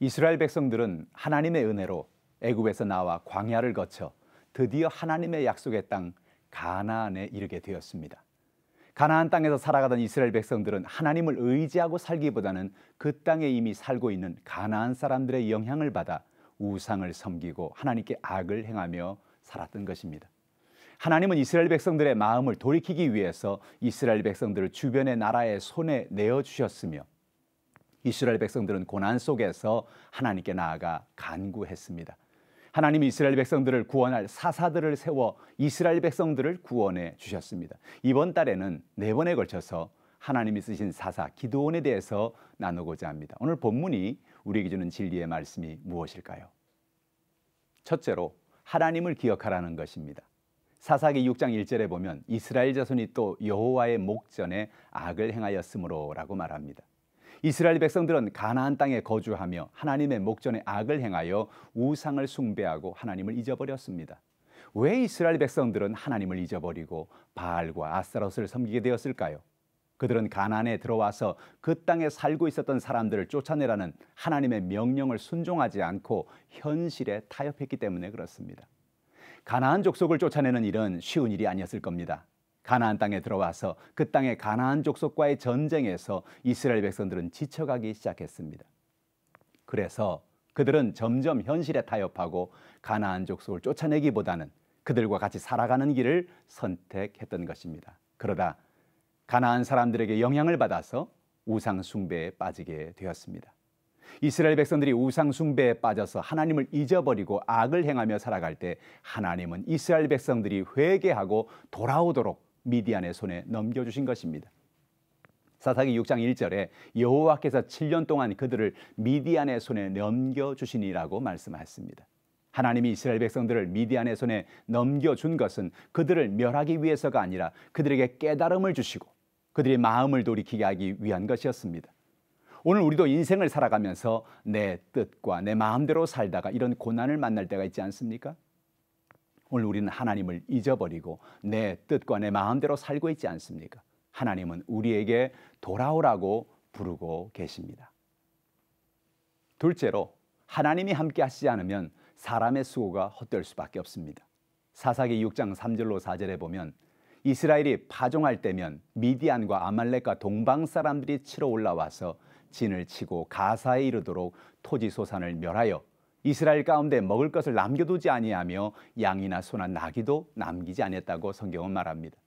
이스라엘 백성들은 하나님의 은혜로 애굽에서 나와 광야를 거쳐 드디어 하나님의 약속의 땅 가나안에 이르게 되었습니다. 가나안 땅에서 살아가던 이스라엘 백성들은 하나님을 의지하고 살기보다는 그 땅에 이미 살고 있는 가나안 사람들의 영향을 받아 우상을 섬기고 하나님께 악을 행하며 살았던 것입니다. 하나님은 이스라엘 백성들의 마음을 돌이키기 위해서 이스라엘 백성들을 주변의 나라의 손에 내어주셨으며 이스라엘 백성들은 고난 속에서 하나님께 나아가 간구했습니다. 하나님이 이스라엘 백성들을 구원할 사사들을 세워 이스라엘 백성들을 구원해 주셨습니다. 이번 달에는 4번에 걸쳐서 하나님이 쓰신 사사 기드온에 대해서 나누고자 합니다. 오늘 본문이 우리에게 주는 진리의 말씀이 무엇일까요? 첫째로 하나님을 기억하라는 것입니다. 사사기 6장 1절에 보면 이스라엘 자손이 또 여호와의 목전에 악을 행하였으므로 라고 말합니다. 이스라엘 백성들은 가나안 땅에 거주하며 하나님의 목전에 악을 행하여 우상을 숭배하고 하나님을 잊어버렸습니다. 왜 이스라엘 백성들은 하나님을 잊어버리고 바알과 아스타롯을 섬기게 되었을까요? 그들은 가나안에 들어와서 그 땅에 살고 있었던 사람들을 쫓아내라는 하나님의 명령을 순종하지 않고 현실에 타협했기 때문에 그렇습니다. 가나안 족속을 쫓아내는 일은 쉬운 일이 아니었을 겁니다. 가나안 땅에 들어와서 그 땅의 가나안 족속과의 전쟁에서 이스라엘 백성들은 지쳐가기 시작했습니다. 그래서 그들은 점점 현실에 타협하고 가나안 족속을 쫓아내기보다는 그들과 같이 살아가는 길을 선택했던 것입니다. 그러다 가나안 사람들에게 영향을 받아서 우상 숭배에 빠지게 되었습니다. 이스라엘 백성들이 우상 숭배에 빠져서 하나님을 잊어버리고 악을 행하며 살아갈 때 하나님은 이스라엘 백성들이 회개하고 돌아오도록 미디안의 손에 넘겨주신 것입니다. 사사기 6장 1절에 여호와께서 7년 동안 그들을 미디안의 손에 넘겨주시니라고 말씀하셨습니다. 하나님이 이스라엘 백성들을 미디안의 손에 넘겨준 것은 그들을 멸하기 위해서가 아니라 그들에게 깨달음을 주시고 그들의 마음을 돌이키게 하기 위한 것이었습니다. 오늘 우리도 인생을 살아가면서 내 뜻과 내 마음대로 살다가 이런 고난을 만날 때가 있지 않습니까? 오늘 우리는 하나님을 잊어버리고 내 뜻과 내 마음대로 살고 있지 않습니까? 하나님은 우리에게 돌아오라고 부르고 계십니다. 둘째로 하나님이 함께 하시지 않으면 사람의 수고가 헛될 수밖에 없습니다. 사사기 6장 3절로 4절에 보면 이스라엘이 파종할 때면 미디안과 아말렉과 동방 사람들이 치러 올라와서 진을 치고 가사에 이르도록 토지 소산을 멸하여 이스라엘 가운데 먹을 것을 남겨두지 아니하며 양이나 소나 나귀도 남기지 아니했다고 성경은 말합니다.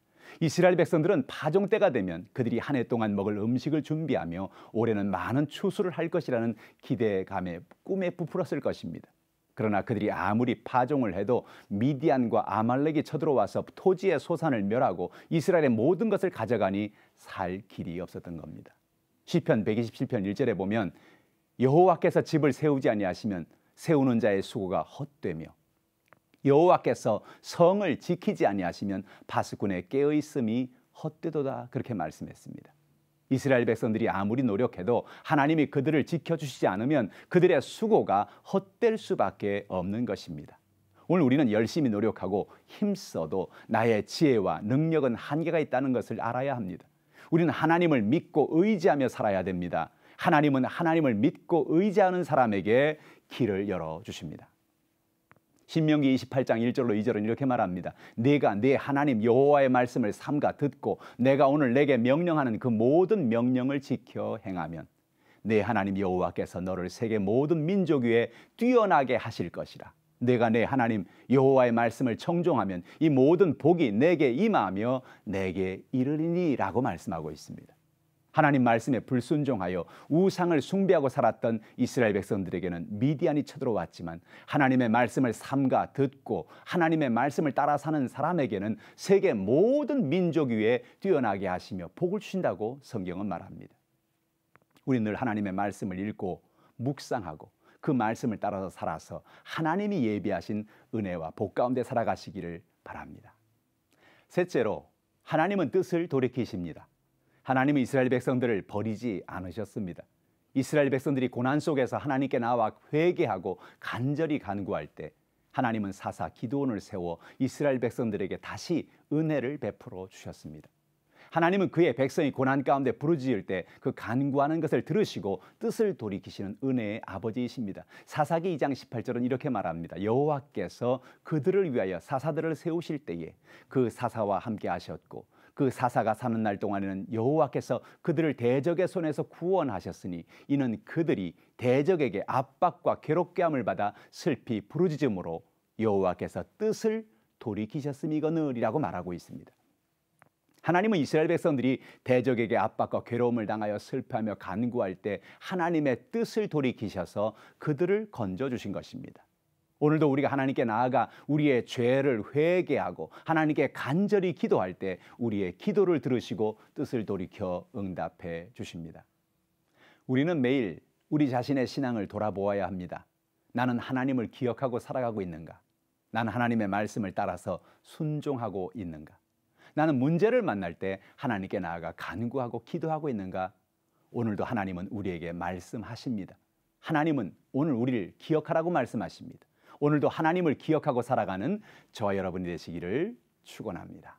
이스라엘 백성들은 파종 때가 되면 그들이 한 해 동안 먹을 음식을 준비하며 올해는 많은 추수를 할 것이라는 기대감에 꿈에 부풀었을 것입니다. 그러나 그들이 아무리 파종을 해도 미디안과 아말렉이 쳐들어와서 토지의 소산을 멸하고 이스라엘의 모든 것을 가져가니 살 길이 없었던 겁니다. 시편 127편 1절에 보면 여호와께서 집을 세우지 아니하시면 세우는 자의 수고가 헛되며 여호와께서 성을 지키지 아니하시면 파수꾼의 깨어있음이 헛되도다 그렇게 말씀했습니다. 이스라엘 백성들이 아무리 노력해도 하나님이 그들을 지켜주시지 않으면 그들의 수고가 헛될 수밖에 없는 것입니다. 오늘 우리는 열심히 노력하고 힘써도 나의 지혜와 능력은 한계가 있다는 것을 알아야 합니다. 우리는 하나님을 믿고 의지하며 살아야 됩니다. 하나님은 하나님을 믿고 의지하는 사람에게 길을 열어주십니다. 신명기 28장 1절로 2절은 이렇게 말합니다. 네가 네 하나님 여호와의 말씀을 삼가 듣고 내가 오늘 내게 명령하는 그 모든 명령을 지켜 행하면 네 하나님 여호와께서 너를 세계 모든 민족 위에 뛰어나게 하실 것이라. 내가 내 하나님 여호와의 말씀을 청종하면 이 모든 복이 내게 임하며 내게 이르리니 라고 말씀하고 있습니다. 하나님 말씀에 불순종하여 우상을 숭배하고 살았던 이스라엘 백성들에게는 미디안이 쳐들어왔지만 하나님의 말씀을 삼가 듣고 하나님의 말씀을 따라 사는 사람에게는 세계 모든 민족 위에 뛰어나게 하시며 복을 주신다고 성경은 말합니다. 우리는 늘 하나님의 말씀을 읽고 묵상하고 그 말씀을 따라서 살아서 하나님이 예비하신 은혜와 복 가운데 살아가시기를 바랍니다. 셋째로 하나님은 뜻을 돌이키십니다. 하나님은 이스라엘 백성들을 버리지 않으셨습니다. 이스라엘 백성들이 고난 속에서 하나님께 나와 회개하고 간절히 간구할 때 하나님은 사사 기드온을 세워 이스라엘 백성들에게 다시 은혜를 베풀어 주셨습니다. 하나님은 그의 백성이 고난 가운데 부르짖을 때 그 간구하는 것을 들으시고 뜻을 돌이키시는 은혜의 아버지이십니다. 사사기 2장 18절은 이렇게 말합니다. 여호와께서 그들을 위하여 사사들을 세우실 때에 그 사사와 함께 하셨고 그 사사가 사는 날 동안에는 여호와께서 그들을 대적의 손에서 구원하셨으니 이는 그들이 대적에게 압박과 괴롭게 함을 받아 슬피 부르짖음으로 여호와께서 뜻을 돌이키셨음이거늘이라고 말하고 있습니다. 하나님은 이스라엘 백성들이 대적에게 압박과 괴로움을 당하여 슬퍼하며 간구할 때 하나님의 뜻을 돌이키셔서 그들을 건져주신 것입니다. 오늘도 우리가 하나님께 나아가 우리의 죄를 회개하고 하나님께 간절히 기도할 때 우리의 기도를 들으시고 뜻을 돌이켜 응답해 주십니다. 우리는 매일 우리 자신의 신앙을 돌아보아야 합니다. 나는 하나님을 기억하고 살아가고 있는가? 나는 하나님의 말씀을 따라서 순종하고 있는가? 나는 문제를 만날 때 하나님께 나아가 간구하고 기도하고 있는가? 오늘도 하나님은 우리에게 말씀하십니다. 하나님은 오늘 우리를 기억하라고 말씀하십니다. 오늘도 하나님을 기억하고 살아가는 저와 여러분이 되시기를 축원합니다.